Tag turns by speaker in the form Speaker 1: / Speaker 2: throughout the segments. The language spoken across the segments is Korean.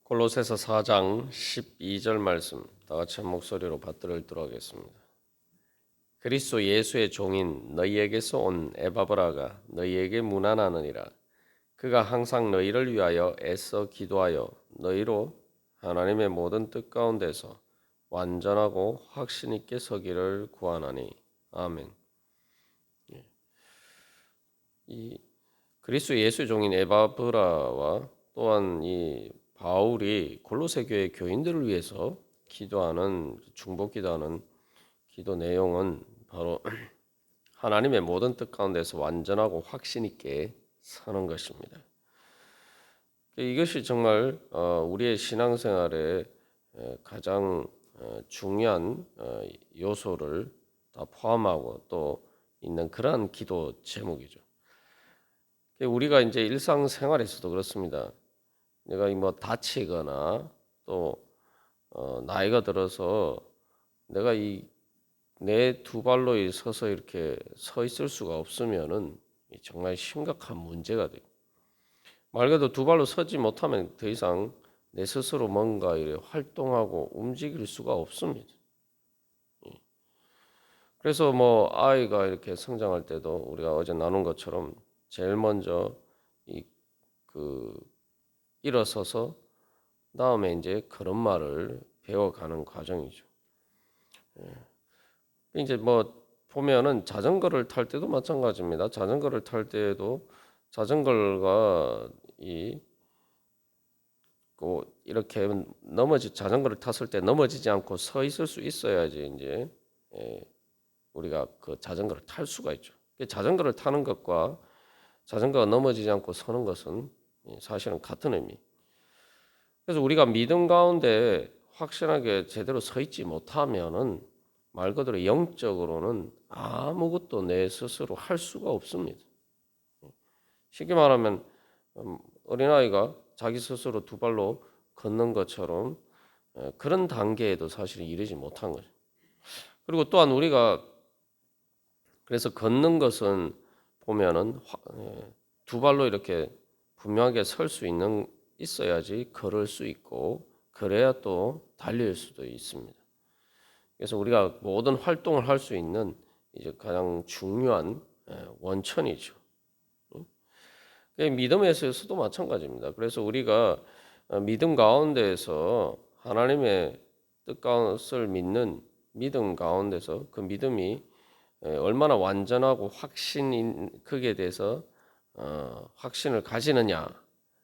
Speaker 1: 골로새서 4장 12절 말씀 다 같이 한 목소리로 받들어 읽도록 하겠습니다. 그리스도 예수의 종인 너희에게서 온 에바브라가 너희에게 문안하느니라. 그가 항상 너희를 위하여 애써 기도하여 너희로 하나님의 모든 뜻 가운데서 완전하고 확신 있게 서기를 구하나니. 아멘. 이 그리스도 예수의 종인 에바브라와 또한 이 바울이 골로새 교회 교인들을 위해서 기도하는 중보 기도하는 기도 내용은 바로 하나님의 모든 뜻 가운데서 완전하고 확신 있게 사는 것입니다. 이것이 정말 우리의 신앙생활에 가장 중요한 요소를 다 포함하고 또 있는 그러한 기도 제목이죠. 우리가 이제 일상생활에서도 그렇습니다. 내가 뭐 다치거나 또 나이가 들어서 내가 이 내 두 발로 서서 이렇게 서 있을 수가 없으면은 정말 심각한 문제가 돼요. 말 그대로 두 발로 서지 못하면 더 이상 내 스스로 뭔가 이렇게 활동하고 움직일 수가 없습니다. 그래서 뭐 아이가 이렇게 성장할 때도 우리가 어제 나눈 것처럼 제일 먼저 그 일어서서 다음에 이제 걸음마를 배워가는 과정이죠. 이제 뭐 보면은 자전거를 탈 때도 마찬가지입니다. 자전거를 탈 때에도 자전거가 이렇게 자전거를 탔을 때 넘어지지 않고 서 있을 수 있어야지 이제 우리가 그 자전거를 탈 수가 있죠. 자전거를 타는 것과 자전거가 넘어지지 않고 서는 것은 사실은 같은 의미. 그래서 우리가 믿음 가운데 확실하게 제대로 서 있지 못하면은 말 그대로 영적으로는 아무것도 내 스스로 할 수가 없습니다. 쉽게 말하면 어린아이가 자기 스스로 두 발로 걷는 것처럼 그런 단계에도 사실은 이르지 못한 거죠. 그리고 또한 우리가 그래서 걷는 것은 보면은 두 발로 이렇게 분명하게 설 수 있어야지 걸을 수 있고 그래야 또 달릴 수도 있습니다. 그래서 우리가 모든 활동을 할 수 있는 이제 가장 중요한 원천이죠. 믿음에서도 마찬가지입니다. 그래서 우리가 믿음 가운데에서 하나님의 뜻을 믿는 믿음 가운데서 그 믿음이 얼마나 완전하고 크게 돼서 확신을 가지느냐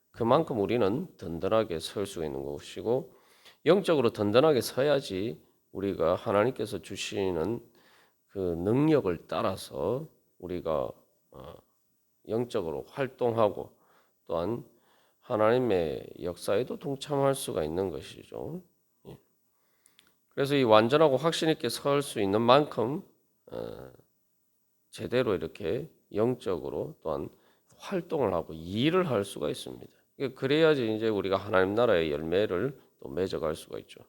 Speaker 1: 그만큼 우리는 든든하게 설 수 있는 것이고 영적으로 든든하게 서야지 우리가 하나님께서 주시는 그 능력을 따라서 우리가 영적으로 활동하고 또한 하나님의 역사에도 동참할 수가 있는 것이죠. 그래서 이 완전하고 확신 있게 설 수 있는 만큼 제대로 이렇게 영적으로 또한 활동을 하고 일을 할 수가 있습니다. 그래야지 이제 우리가 하나님 나라의 열매를 또 맺어갈 수가 있죠.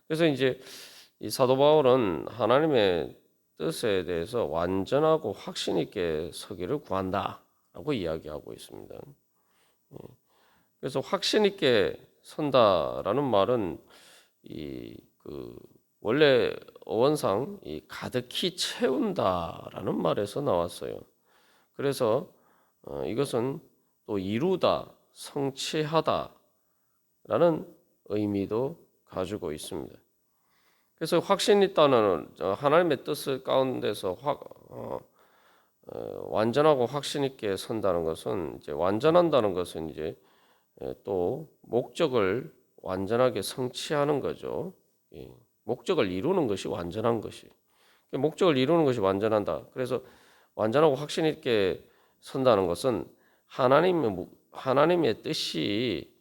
Speaker 1: 그래서 이제 이 사도 바울은 하나님의 뜻에 대해서 완전하고 확신 있게 서기를 구한다라고 이야기하고 있습니다. 그래서 확신 있게 선다라는 말은 원래 어원상 가득히 채운다라는 말에서 나왔어요. 그래서 이것은 또 이루다, 성취하다라는 의미도 가지고 있습니다. 그래서 확신 있다는 하나님의 뜻 가운데서 완전하고 확신 있게 선다는 것은 이제 완전한다는 것은 이제 또 목적을 완전하게 성취하는 거죠. 목적을 이루는 것이 완전한 것이. 목적을 이루는 것이 완전한다. 그래서 완전하고 확신 있게 선다는 것은 하나님의 뜻이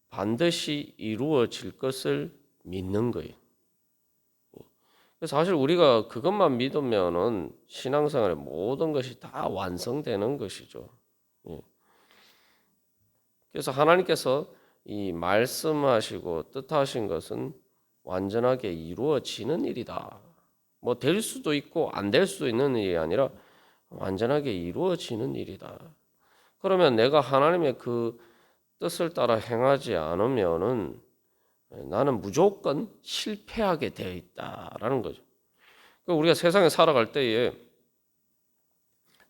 Speaker 1: 반드시 이루어질 것을 믿는 거예요. 사실 우리가 그것만 믿으면은 신앙생활의 모든 것이 다 완성되는 것이죠. 그래서 하나님께서 이 말씀하시고 뜻하신 것은 완전하게 이루어지는 일이다. 뭐 될 수도 있고 안 될 수도 있는 일이 아니라 완전하게 이루어지는 일이다. 그러면 내가 하나님의 그 뜻을 따라 행하지 않으면은 나는 무조건 실패하게 되어 있다라는 거죠. 우리가 세상에 살아갈 때에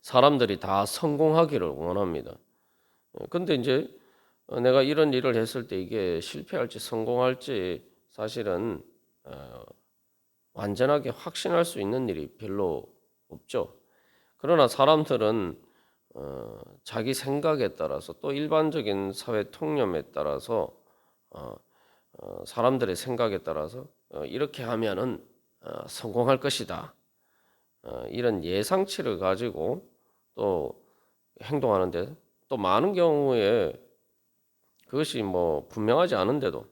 Speaker 1: 사람들이 다 성공하기를 원합니다. 근데 이제 내가 이런 일을 했을 때 이게 실패할지 성공할지 사실은 완전하게 확신할 수 있는 일이 별로 없죠. 그러나 사람들은 자기 생각에 따라서 또 일반적인 사회 통념에 따라서 사람들의 생각에 따라서 이렇게 하면은 성공할 것이다. 이런 예상치를 가지고 또 행동하는데 또 많은 경우에 그것이 뭐 분명하지 않은데도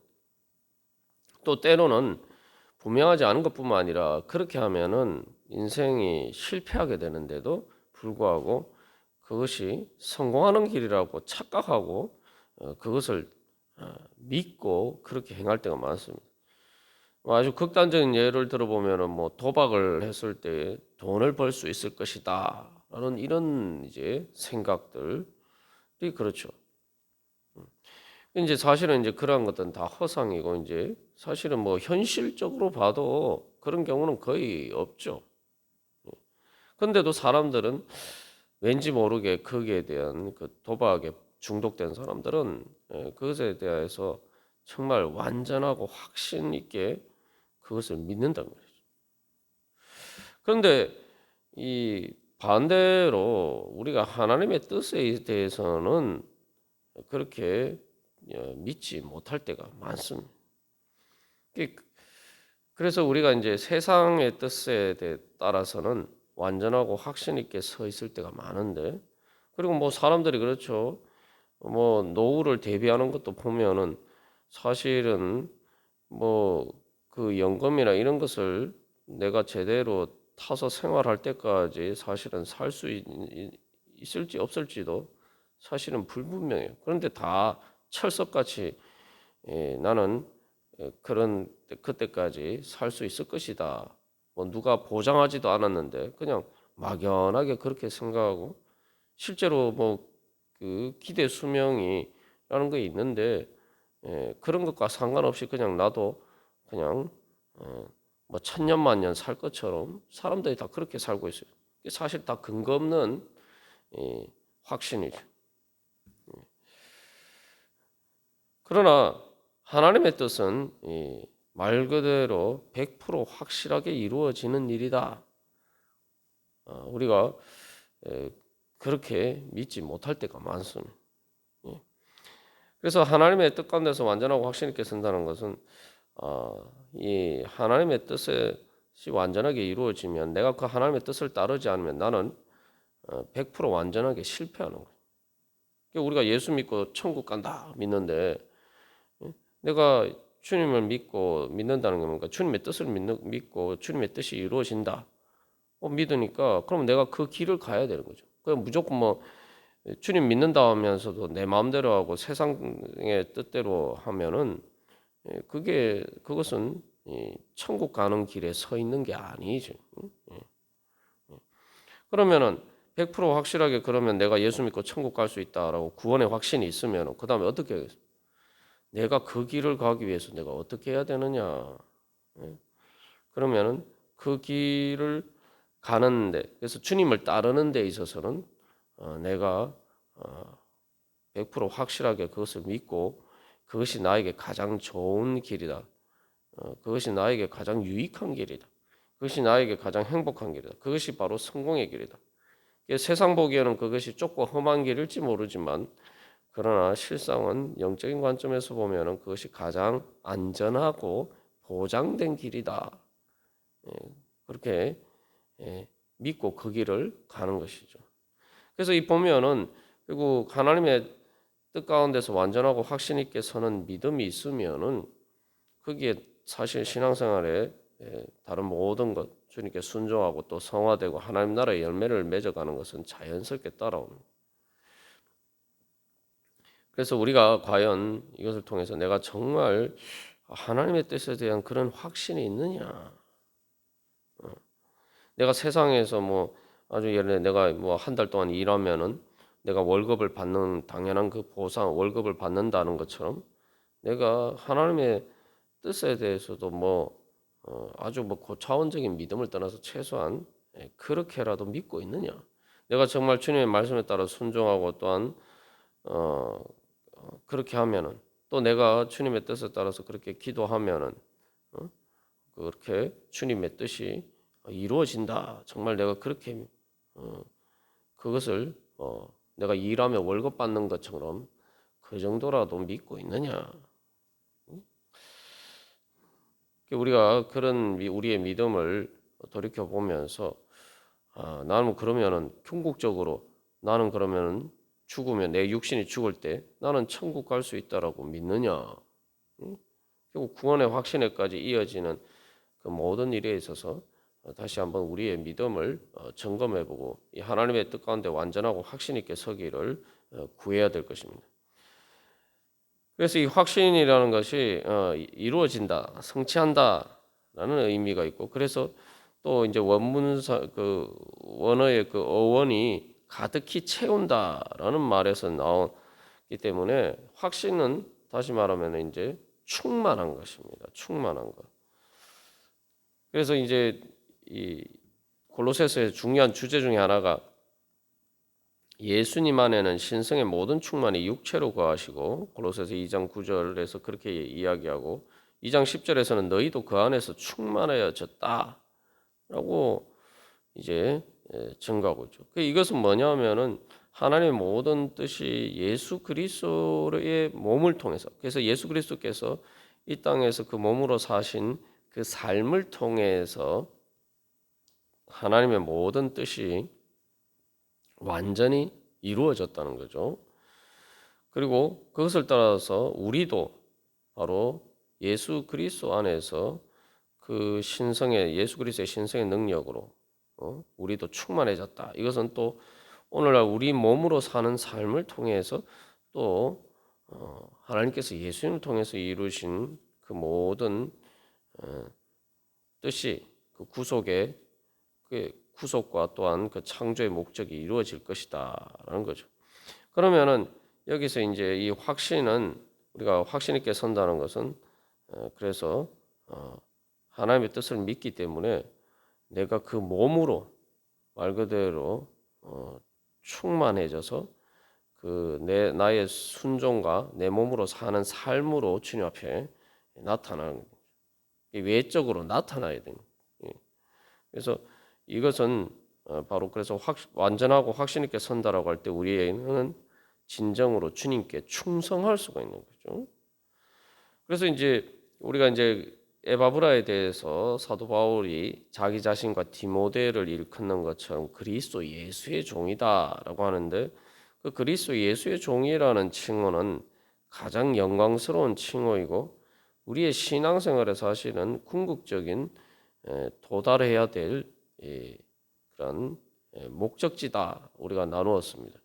Speaker 1: 또 때로는 분명하지 않은 것뿐만 아니라 그렇게 하면은 인생이 실패하게 되는데도 불구하고 그것이 성공하는 길이라고 착각하고 그것을 믿고 그렇게 행할 때가 많습니다. 아주 극단적인 예를 들어보면은 뭐 도박을 했을 때 돈을 벌 수 있을 것이다라는 이런 이제 생각들이 그렇죠. 이제 사실은 이제 그러한 것들은 다 허상이고 이제 사실은 뭐 현실적으로 봐도 그런 경우는 거의 없죠. 근데도 사람들은 왠지 모르게 거기에 대한 그 도박에 중독된 사람들은 그것에 대해서 정말 완전하고 확신 있게 그것을 믿는단 말이죠. 그런데 이 반대로 우리가 하나님의 뜻에 대해서는 그렇게 믿지 못할 때가 많습니다. 그래서 우리가 이제 세상의 뜻에 따라서는 완전하고 확신 있게 서 있을 때가 많은데, 그리고 뭐 사람들이 그렇죠. 뭐 노후를 대비하는 것도 보면은 사실은 뭐 그 연금이나 이런 것을 내가 제대로 타서 생활할 때까지 사실은 살 수 있을지 없을지도 사실은 불분명해요. 그런데 다 철석같이 나는 그런 그때까지 살 수 있을 것이다. 뭐 누가 보장하지도 않았는데 그냥 막연하게 그렇게 생각하고 실제로 뭐 그 기대 수명이라는 게 있는데 그런 것과 상관없이 그냥 나도 그냥 뭐 천년 만년 살 것처럼 사람들이 다 그렇게 살고 있어요. 사실 다 근거 없는 확신이죠. 그러나 하나님의 뜻은 말 그대로 100% 확실하게 이루어지는 일이다. 우리가 그렇게 믿지 못할 때가 많습니다. 그래서 하나님의 뜻 가운데서 완전하고 확신 있게 선다는 것은 이 하나님의 뜻이 완전하게 이루어지면 내가 그 하나님의 뜻을 따르지 않으면 나는 100% 완전하게 실패하는 거예요. 우리가 예수 믿고 천국 간다 믿는데 내가 주님을 믿는다는 게 뭔가 주님의 뜻을 믿고 주님의 뜻이 이루어진다. 믿으니까 그럼 내가 그 길을 가야 되는 거죠. 그냥 무조건 뭐 주님 믿는다 하면서도 내 마음대로 하고 세상의 뜻대로 하면은 그것은 천국 가는 길에 서 있는 게 아니죠. 그러면은 100% 확실하게 그러면 내가 예수 믿고 천국 갈 수 있다라고 구원의 확신이 있으면 그다음에 어떻게 하겠어요? 내가 그 길을 가기 위해서 내가 어떻게 해야 되느냐? 그러면은 그 길을 가는데 그래서 주님을 따르는 데 있어서는 내가 100% 확실하게 그것을 믿고 그것이 나에게 가장 좋은 길이다. 그것이 나에게 가장 유익한 길이다. 그것이 나에게 가장 행복한 길이다. 그것이 바로 성공의 길이다. 세상 보기에는 그것이 좁고 험한 길일지 모르지만 그러나 실상은 영적인 관점에서 보면은 그것이 가장 안전하고 보장된 길이다. 그렇게 믿고 그 길을 가는 것이죠. 그래서 이 보면은 결국 하나님의 뜻 가운데서 완전하고 확신 있게 서는 믿음이 있으면은 거기에 사실 신앙생활에 다른 모든 것 주님께 순종하고 또 성화되고 하나님 나라의 열매를 맺어가는 것은 자연스럽게 따라옵니다. 그래서 우리가 과연 이것을 통해서 내가 정말 하나님의 뜻에 대한 그런 확신이 있느냐? 내가 세상에서 뭐 아주 예를 들어 내가 뭐 한 달 동안 일하면은 내가 월급을 받는 당연한 그 보상 월급을 받는다는 것처럼 내가 하나님의 뜻에 대해서도 아주 고차원적인 믿음을 떠나서 최소한 그렇게라도 믿고 있느냐? 내가 정말 주님의 말씀에 따라 순종하고 또한 그렇게 하면은 또 내가 주님의 뜻에 따라서 그렇게 기도하면은 그렇게 주님의 뜻이 이루어진다. 정말 내가 그렇게 그것을 내가 일하며 월급 받는 것처럼 그 정도라도 믿고 있느냐? 우리가 그런 우리의 믿음을 돌이켜 보면서 나는 그러면은 궁극적으로 나는 그러면은 죽으면 내 육신이 죽을 때 나는 천국 갈 수 있다라고 믿느냐? 결국 구원의 확신에까지 이어지는 그 모든 일에 있어서 다시 한번 우리의 믿음을 점검해보고 이 하나님의 뜻 가운데 완전하고 확신 있게 서기를 구해야 될 것입니다. 그래서 이 확신이라는 것이 이루어진다, 성취한다라는 의미가 있고, 그래서 또 이제 원문사 그 원어의 그 어원이 가득히 채운다라는 말에서 나오기 때문에 확신은 다시 말하면 이제 충만한 것입니다. 충만한 것. 그래서 이제 이 골로새서의 중요한 주제 중에 하나가 예수님 안에는 신성의 모든 충만이 육체로 거하시고 골로새서 2장 9절에서 그렇게 이야기하고 2장 10절에서는 너희도 그 안에서 충만해졌다라고 이제 증거하고 있죠. 이것은 뭐냐면은 하나님의 모든 뜻이 예수 그리스도의 몸을 통해서 그래서 예수 그리스도께서 이 땅에서 그 몸으로 사신 그 삶을 통해서 하나님의 모든 뜻이 완전히 이루어졌다는 거죠. 그리고 그것을 따라서 우리도 바로 예수 그리스도 안에서 그 신성의 예수 그리스도의 신성의 능력으로 우리도 충만해졌다. 이것은 또 오늘날 우리 몸으로 사는 삶을 통해서 또 하나님께서 예수님을 통해서 이루신 그 모든 뜻이 그 구속의 그 구속과 또한 그 창조의 목적이 이루어질 것이다라는 거죠. 그러면은 여기서 이제 이 확신은 우리가 확신 있게 선다는 것은 그래서 하나님의 뜻을 믿기 때문에 내가 그 몸으로 말 그대로 충만해져서 그 나의 순종과 내 몸으로 사는 삶으로 주님 앞에 나타나는 외적으로 나타나야 됩니다. 그래서 이것은 바로 그래서 완전하고 확신 있게 선다라고 할 때 우리는 진정으로 주님께 충성할 수가 있는 거죠. 그래서 이제 우리가 이제 에바브라에 대해서 사도 바울이 자기 자신과 디모데를 일컫는 것처럼 그리스도 예수의 종이다라고 하는데 그 그리스도 예수의 종이라는 칭호는 가장 영광스러운 칭호이고 우리의 신앙생활에 사실은 궁극적인 도달해야 될 그런 목적지다 우리가 나누었습니다.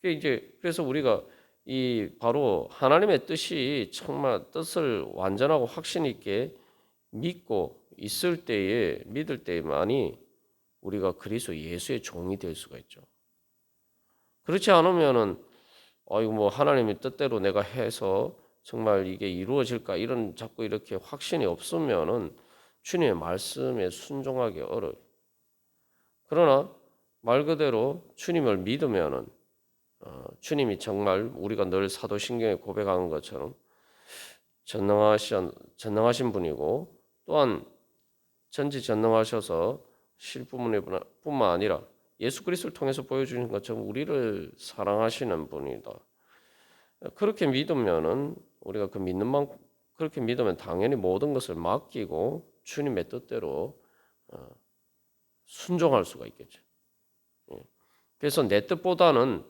Speaker 1: 그래서 우리가 이 바로 하나님의 뜻이 정말 뜻을 완전하고 확신 있게 믿고 있을 때에 믿을 때만이 우리가 그리스도 예수의 종이 될 수가 있죠. 그렇지 않으면은 이거 하나님의 뜻대로 내가 해서 정말 이게 이루어질까 이런 자꾸 이렇게 확신이 없으면은 주님의 말씀에 순종하기 어려워요. 그러나 말 그대로 주님을 믿으면은 주님이 정말 우리가 늘 사도신경에 고백하는 것처럼 전능하신 분이고 또한 전지전능하셔서 실뿐만 아니라 예수 그리스도를 통해서 보여주신 것처럼 우리를 사랑하시는 분이다. 그렇게 믿으면은 우리가 그렇게 믿으면 당연히 모든 것을 맡기고 주님의 뜻대로 순종할 수가 있겠죠. 그래서 내 뜻보다는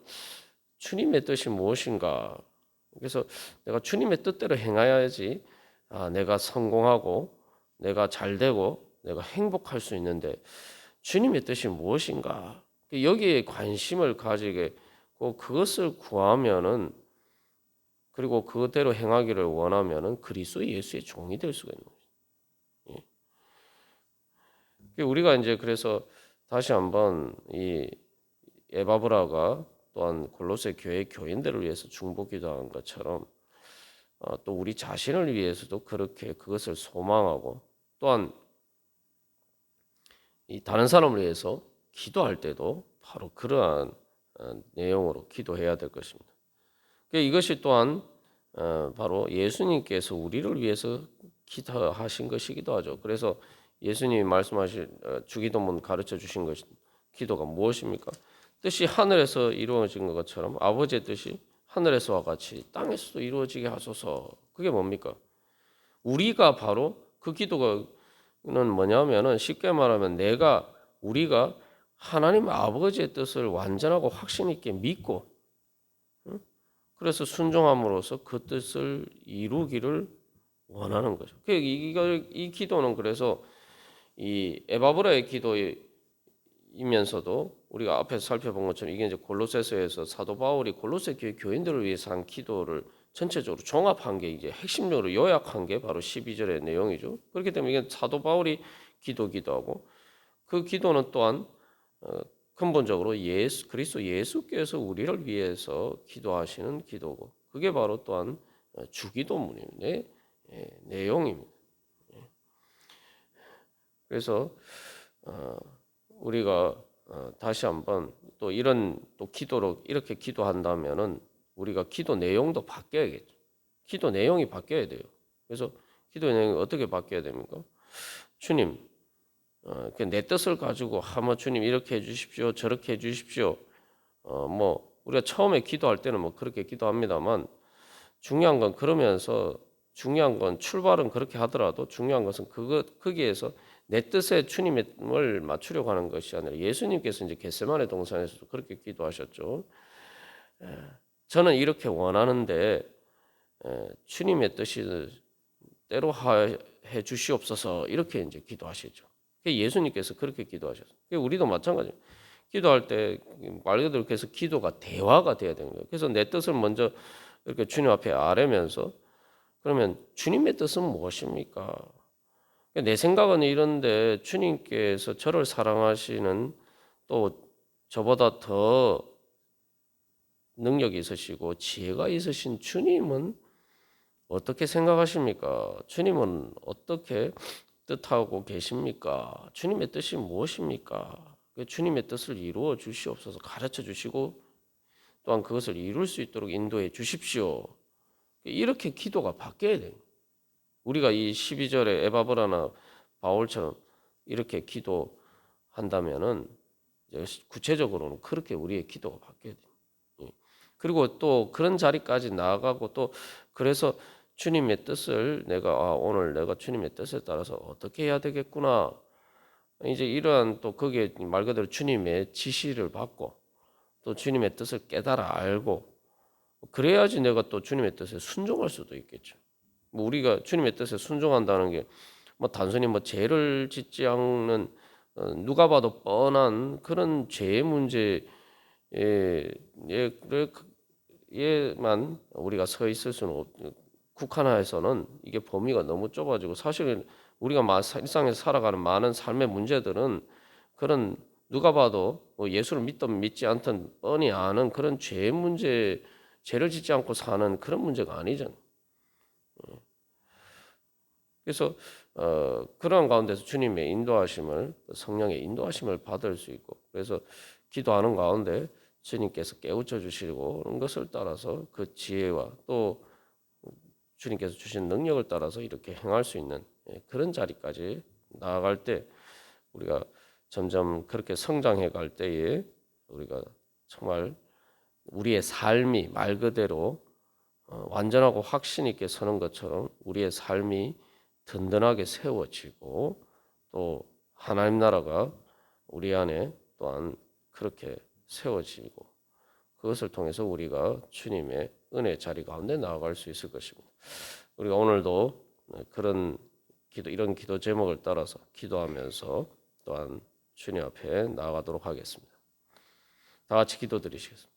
Speaker 1: 주님의 뜻이 무엇인가? 그래서 내가 주님의 뜻대로 행해야지 내가 성공하고 내가 잘되고 내가 행복할 수 있는데 주님의 뜻이 무엇인가? 여기에 관심을 가지게 그것을 구하면은 그리고 그대로 행하기를 원하면은 그리스도 예수의 종이 될 수가 있는 거죠. 우리가 이제 그래서 다시 한번 이 에바브라가 또한 골로새 교회 교인들을 위해서 중보 기도한 것처럼 또 우리 자신을 위해서도 그렇게 그것을 소망하고 또한 이 다른 사람을 위해서 기도할 때도 바로 그러한 내용으로 기도해야 될 것입니다. 이것이 또한 바로 예수님께서 우리를 위해서 기도하신 것이기도 하죠. 그래서 예수님이 말씀하신 주기도문 가르쳐 주신 것 기도가 무엇입니까? 뜻이 하늘에서 이루어진 것처럼 아버지의 뜻이 하늘에서와 같이 땅에서도 이루어지게 하소서. 그게 뭡니까? 우리가 바로 그 기도는 뭐냐면은 쉽게 말하면 우리가 하나님 아버지의 뜻을 완전하고 확신 있게 믿고 그래서 순종함으로써 그 뜻을 이루기를 원하는 거죠. 이 기도는 그래서 이 에바브라의 기도이면서도 우리가 앞에서 살펴본 것처럼 이게 이제 골로새서에서 사도 바울이 골로새 교회 교인들을 위해서 한 기도를 전체적으로 종합한 게 이제 핵심적으로 요약한 게 바로 12절의 내용이죠. 그렇기 때문에 이게 사도 바울이 기도하고 그 기도는 또한 근본적으로 그리스도 예수께서 우리를 위해서 기도하시는 기도고 그게 바로 또한 주기도문의 내용입니다. 그래서 우리가 다시 한번 또 이런 또 기도로 이렇게 기도한다면은 우리가 기도 내용도 바뀌어야겠죠. 기도 내용이 바뀌어야 돼요. 그래서 기도 내용이 어떻게 바뀌어야 됩니까? 주님, 내 뜻을 가지고 하면 주님 이렇게 해주십시오, 저렇게 해주십시오. 뭐 우리가 처음에 기도할 때는 뭐 그렇게 기도합니다만 중요한 건 출발은 그렇게 하더라도 중요한 것은 거기에서 내 뜻에 주님을 맞추려고 하는 것이 아니라 예수님께서 이제 겟세마네 동산에서도 그렇게 기도하셨죠. 저는 이렇게 원하는데 주님의 뜻이 때로 해 주시옵소서 이렇게 이제 기도하시죠. 예수님께서 그렇게 기도하셨어요. 우리도 마찬가지예요. 기도할 때 말 그대로 그래서 기도가 대화가 돼야 되는 거예요. 그래서 내 뜻을 먼저 이렇게 주님 앞에 아뢰면서 그러면 주님의 뜻은 무엇입니까? 내 생각은 이런데 주님께서 저를 사랑하시는 또 저보다 더 능력이 있으시고 지혜가 있으신 주님은 어떻게 생각하십니까? 주님은 어떻게 뜻하고 계십니까? 주님의 뜻이 무엇입니까? 주님의 뜻을 이루어 주시옵소서 가르쳐 주시고 또한 그것을 이룰 수 있도록 인도해 주십시오. 이렇게 기도가 바뀌어야 돼요. 우리가 이 12절에 에바브라나 바울처럼 이렇게 기도한다면은 구체적으로는 그렇게 우리의 기도가 바뀌어야 돼요. 그리고 또 그런 자리까지 나아가고 또 그래서 주님의 뜻을 오늘 내가 주님의 뜻에 따라서 어떻게 해야 되겠구나. 이제 이러한 또 거기에 말 그대로 주님의 지시를 받고 또 주님의 뜻을 깨달아 알고 그래야지 내가 또 주님의 뜻에 순종할 수도 있겠죠. 뭐 우리가 주님의 뜻에 순종한다는 게 뭐 단순히 뭐 죄를 짓지 않는 누가 봐도 뻔한 그런 죄의 문제에만 우리가 서 있을 수는 국한화해서는 이게 범위가 너무 좁아지고 사실은 우리가 일상에서 살아가는 많은 삶의 문제들은 그런 누가 봐도 뭐 예수를 믿든 믿지 않든 뻔히 아는 그런 죄를 짓지 않고 사는 그런 문제가 아니잖아요. 그래서 그러한 가운데서 주님의 인도하심을 성령의 인도하심을 받을 수 있고 그래서 기도하는 가운데 주님께서 깨우쳐 주시고 그런 것을 따라서 그 지혜와 또 주님께서 주신 능력을 따라서 이렇게 행할 수 있는 그런 자리까지 나아갈 때 우리가 점점 그렇게 성장해 갈 때에 우리가 정말 우리의 삶이 말 그대로 완전하고 확신 있게 서는 것처럼 우리의 삶이 든든하게 세워지고 또 하나님 나라가 우리 안에 또한 그렇게 세워지고 그것을 통해서 우리가 주님의 은혜 자리 가운데 나아갈 수 있을 것입니다. 우리가 오늘도 이런 기도 제목을 따라서 기도하면서 또한 주님 앞에 나아가도록 하겠습니다. 다 같이 기도드리시겠습니다.